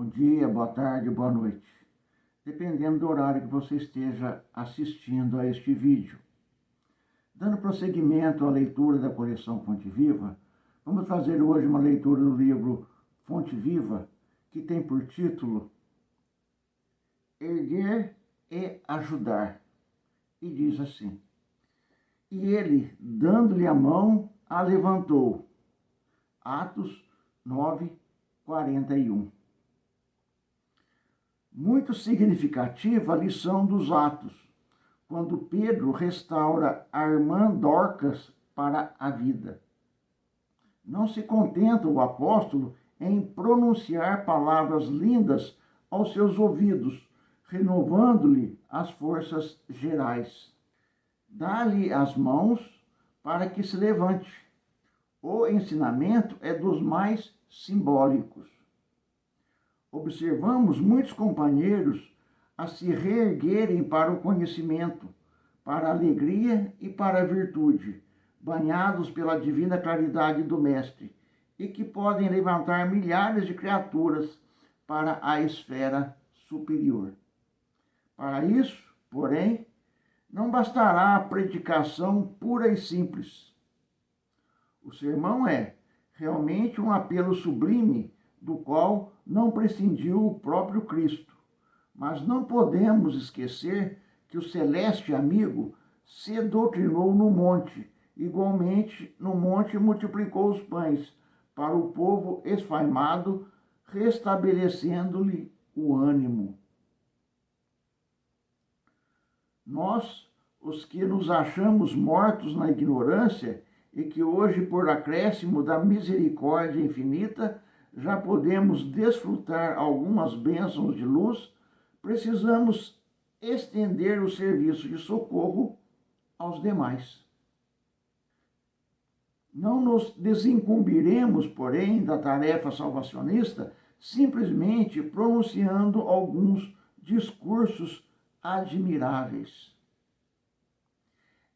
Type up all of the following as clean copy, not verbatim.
dia, boa tarde, boa noite, dependendo do horário que você esteja assistindo a este vídeo. Dando prosseguimento à leitura da coleção Fonte Viva, vamos fazer hoje uma leitura do livro Fonte Viva, que tem por título Erguer e Ajudar, e diz assim: E ele, dando-lhe a mão, a levantou. Atos 9, 41. Muito significativa a lição dos Atos, quando Pedro restaura a irmã Dorcas para a vida. Não se contenta o apóstolo em pronunciar palavras lindas aos seus ouvidos, renovando-lhe as forças gerais. Dá-lhe as mãos para que se levante. O ensinamento é dos mais simbólicos. Observamos muitos companheiros a se reerguerem para o conhecimento, para a alegria e para a virtude, banhados pela divina claridade do Mestre, e que podem levantar milhares de criaturas para a esfera superior. Para isso, porém, não bastará a predicação pura e simples. O sermão é realmente um apelo sublime do qual não prescindiu o próprio Cristo. Mas não podemos esquecer que o celeste amigo se doutrinou no monte. Igualmente, no monte multiplicou os pães para o povo esfaimado, restabelecendo-lhe o ânimo. Nós, os que nos achamos mortos na ignorância e que hoje, por acréscimo da misericórdia infinita, já podemos desfrutar algumas bênçãos de luz, precisamos estender o serviço de socorro aos demais. Não nos desincumbiremos, porém, da tarefa salvacionista simplesmente pronunciando alguns discursos admiráveis.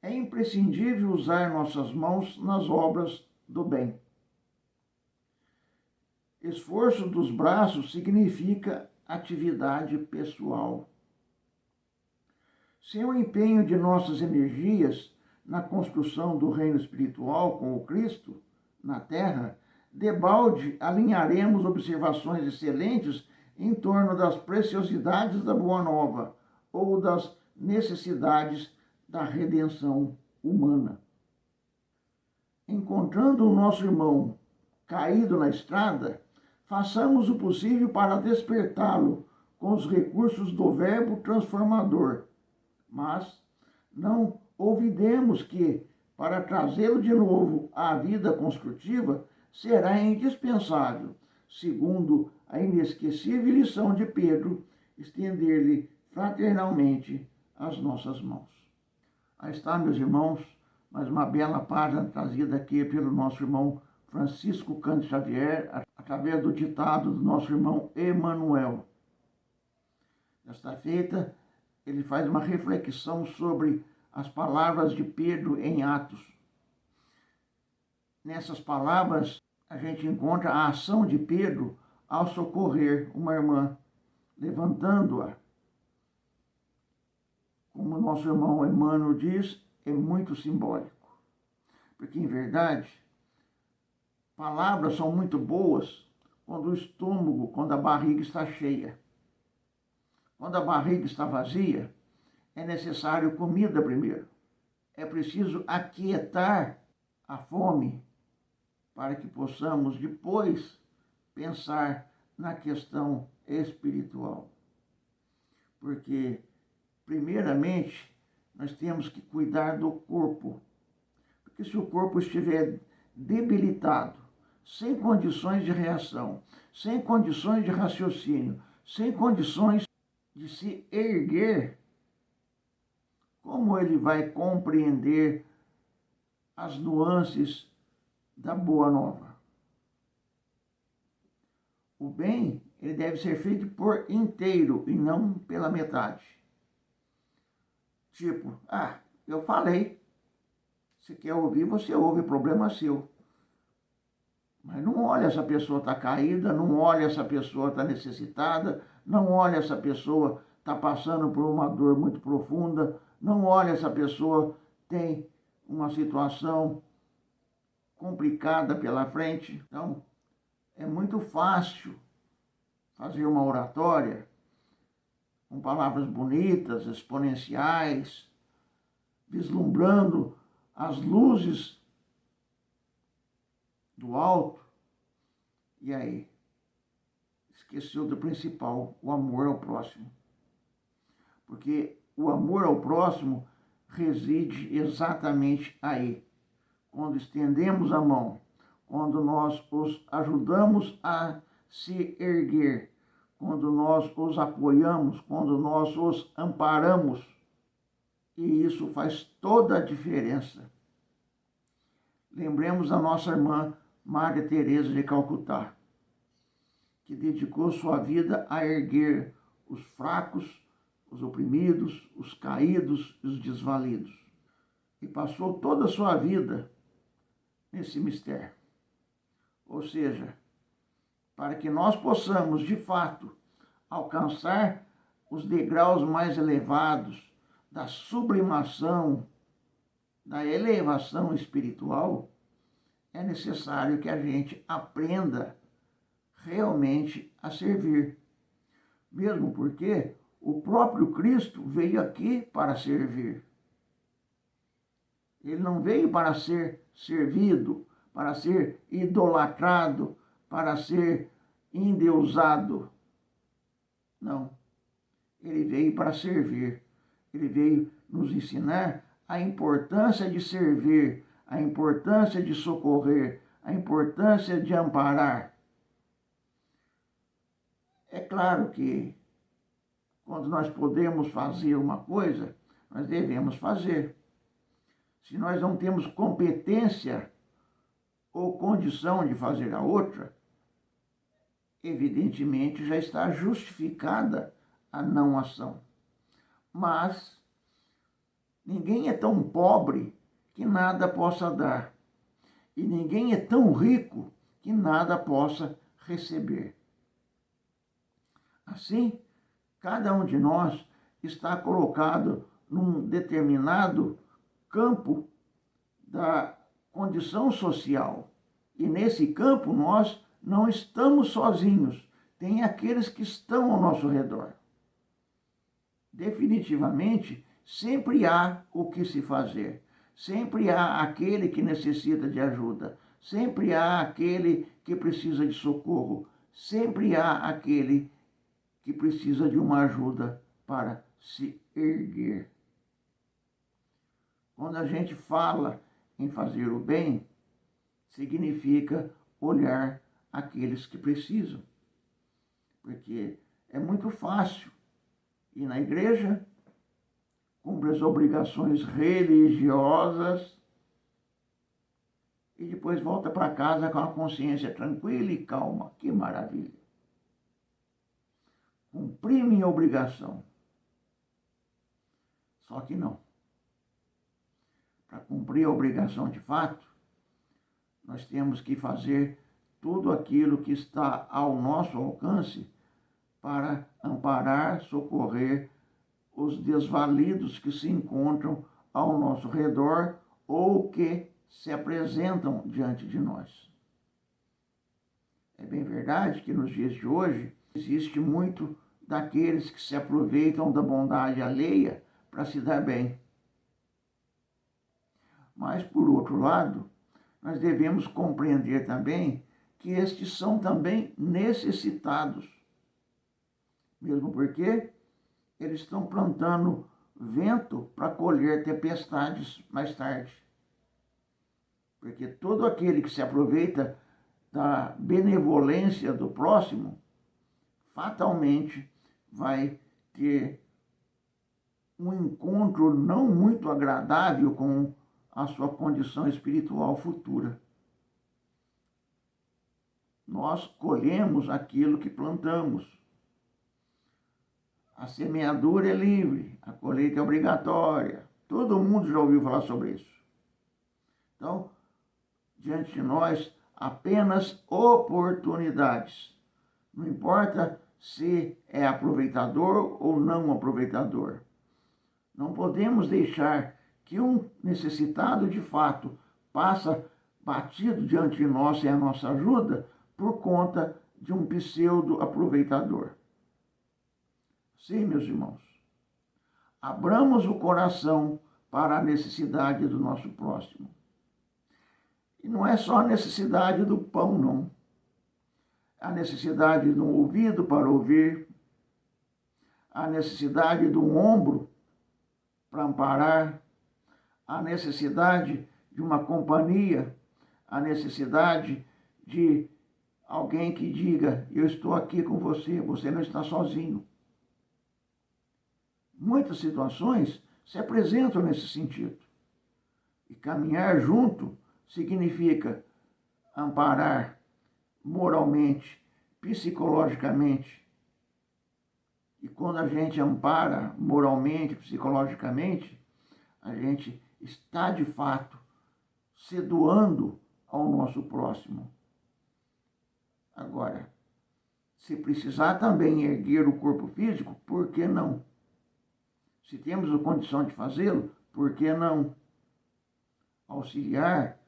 É imprescindível usar nossas mãos nas obras do bem. Esforço dos braços significa atividade pessoal. Sem o empenho de nossas energias na construção do reino espiritual com o Cristo na terra, debalde alinharemos observações excelentes em torno das preciosidades da Boa Nova ou das necessidades da redenção humana. Encontrando o nosso irmão caído na estrada, façamos o possível para despertá-lo com os recursos do verbo transformador. Mas não olvidemos que, para trazê-lo de novo à vida construtiva, será indispensável, segundo a inesquecível lição de Pedro, estender-lhe fraternalmente as nossas mãos. Aí está, meus irmãos, mais uma bela página trazida aqui pelo nosso irmão Francisco Cândido Xavier, através do ditado do nosso irmão Emanuel. Desta feita, ele faz uma reflexão sobre as palavras de Pedro em Atos. Nessas palavras, a gente encontra a ação de Pedro ao socorrer uma irmã, levantando-a. Como o nosso irmão Emmanuel diz, é muito simbólico. Porque, em verdade, palavras são muito boas quando o estômago, quando a barriga está cheia. Quando a barriga está vazia, é necessário comida primeiro. É preciso aquietar a fome para que possamos depois pensar na questão espiritual. Porque, primeiramente, nós temos que cuidar do corpo. Porque se o corpo estiver debilitado, sem condições de reação, sem condições de raciocínio, sem condições de se erguer, como ele vai compreender as nuances da Boa Nova? O bem, ele deve ser feito por inteiro e não pela metade. Tipo, eu falei. Se quer ouvir, você ouve, problema seu. Mas não olha se a pessoa está caída, não olha se a pessoa está necessitada, não olha se a pessoa está passando por uma dor muito profunda, não olha se a pessoa tem uma situação complicada pela frente. Então, é muito fácil fazer uma oratória com palavras bonitas, exponenciais, vislumbrando as luzes do alto. E aí? Esqueceu do principal, o amor ao próximo. Porque o amor ao próximo reside exatamente aí. Quando estendemos a mão, quando nós os ajudamos a se erguer, quando nós os apoiamos, quando nós os amparamos. E isso faz toda a diferença. Lembremos da nossa irmã Maria Teresa de Calcutá, que dedicou sua vida a erguer os fracos, os oprimidos, os caídos e os desvalidos. E passou toda a sua vida nesse mistério. Ou seja, para que nós possamos, de fato, alcançar os degraus mais elevados da sublimação, da elevação espiritual, é necessário que a gente aprenda realmente a servir. Mesmo porque o próprio Cristo veio aqui para servir. Ele não veio para ser servido, para ser idolatrado, para ser endeusado. Não. Ele veio para servir. Ele veio nos ensinar a importância de servir, a importância de socorrer, a importância de amparar. É claro que quando nós podemos fazer uma coisa, nós devemos fazer. Se nós não temos competência ou condição de fazer a outra, evidentemente já está justificada a não ação. Mas ninguém é tão pobre que nada possa dar. E ninguém é tão rico que nada possa receber. Assim, cada um de nós está colocado num determinado campo da condição social. E nesse campo nós não estamos sozinhos. Tem aqueles que estão ao nosso redor. Definitivamente, sempre há o que se fazer. Sempre há aquele que necessita de ajuda. Sempre há aquele que precisa de socorro. Sempre há aquele que precisa de uma ajuda para se erguer. Quando a gente fala em fazer o bem, significa olhar aqueles que precisam. Porque é muito fácil ir na igreja, cumpre as obrigações religiosas e depois volta para casa com a consciência tranquila e calma. Que maravilha! Cumpri minha obrigação. Só que não. Para cumprir a obrigação de fato, nós temos que fazer tudo aquilo que está ao nosso alcance para amparar, socorrer os desvalidos que se encontram ao nosso redor ou que se apresentam diante de nós. É bem verdade que nos dias de hoje existe muito daqueles que se aproveitam da bondade alheia para se dar bem. Mas, por outro lado, nós devemos compreender também que estes são também necessitados. Mesmo porque eles estão plantando vento para colher tempestades mais tarde. Porque todo aquele que se aproveita da benevolência do próximo, fatalmente vai ter um encontro não muito agradável com a sua condição espiritual futura. Nós colhemos aquilo que plantamos. A semeadura é livre, a colheita é obrigatória. Todo mundo já ouviu falar sobre isso. Então, diante de nós, apenas oportunidades. Não importa se é aproveitador ou não aproveitador. Não podemos deixar que um necessitado de fato passa batido diante de nós sem a nossa ajuda por conta de um pseudo aproveitador. Sim, meus irmãos, abramos o coração para a necessidade do nosso próximo. E não é só a necessidade do pão, não. A necessidade de um ouvido para ouvir, a necessidade de um ombro para amparar, a necessidade de uma companhia, a necessidade de alguém que diga: eu estou aqui com você, você não está sozinho. Muitas situações se apresentam nesse sentido. E caminhar junto significa amparar moralmente, psicologicamente. E quando a gente ampara moralmente, psicologicamente, a gente está de fato se doando ao nosso próximo. Agora, se precisar também erguer o corpo físico, por que não? Se temos a condição de fazê-lo, por que não? Auxiliar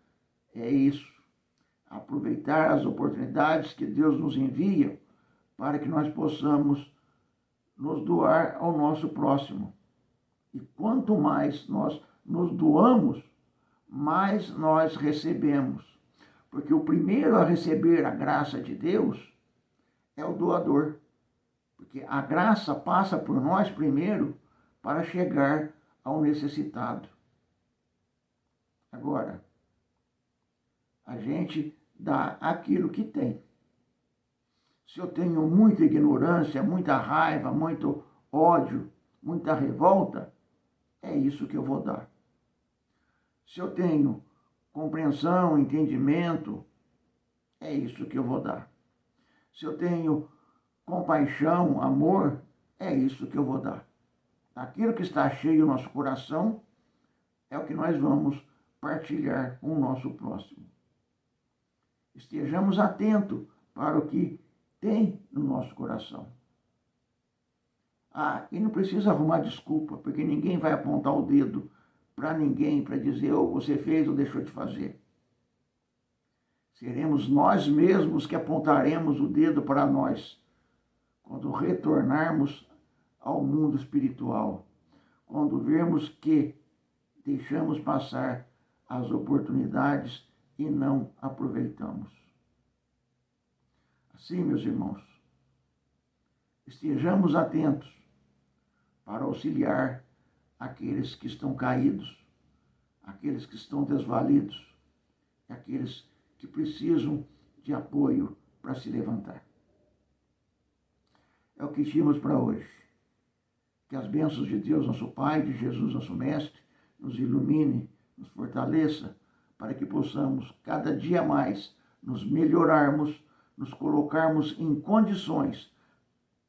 é isso. Aproveitar as oportunidades que Deus nos envia para que nós possamos nos doar ao nosso próximo. E quanto mais nós nos doamos, mais nós recebemos. Porque o primeiro a receber a graça de Deus é o doador. Porque a graça passa por nós primeiro para chegar ao necessitado. Agora, a gente dá aquilo que tem. Se eu tenho muita ignorância, muita raiva, muito ódio, muita revolta, é isso que eu vou dar. Se eu tenho compreensão, entendimento, é isso que eu vou dar. Se eu tenho compaixão, amor, é isso que eu vou dar. Aquilo que está cheio no nosso coração é o que nós vamos partilhar com o nosso próximo. Estejamos atentos para o que tem no nosso coração. E não precisa arrumar desculpa, porque ninguém vai apontar o dedo para ninguém para dizer ou você fez ou deixou de fazer. Seremos nós mesmos que apontaremos o dedo para nós quando retornarmos ao mundo espiritual, quando vermos que deixamos passar as oportunidades e não aproveitamos. Assim, meus irmãos, estejamos atentos para auxiliar aqueles que estão caídos, aqueles que estão desvalidos, aqueles que precisam de apoio para se levantar. É o que tínhamos para hoje. Que as bênçãos de Deus, nosso Pai, de Jesus, nosso Mestre, nos ilumine, nos fortaleça, para que possamos cada dia mais nos melhorarmos, nos colocarmos em condições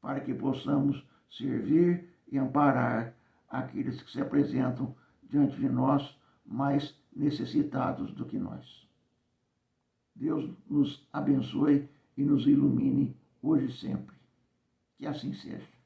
para que possamos servir e amparar aqueles que se apresentam diante de nós mais necessitados do que nós. Deus nos abençoe e nos ilumine hoje e sempre. Que assim seja.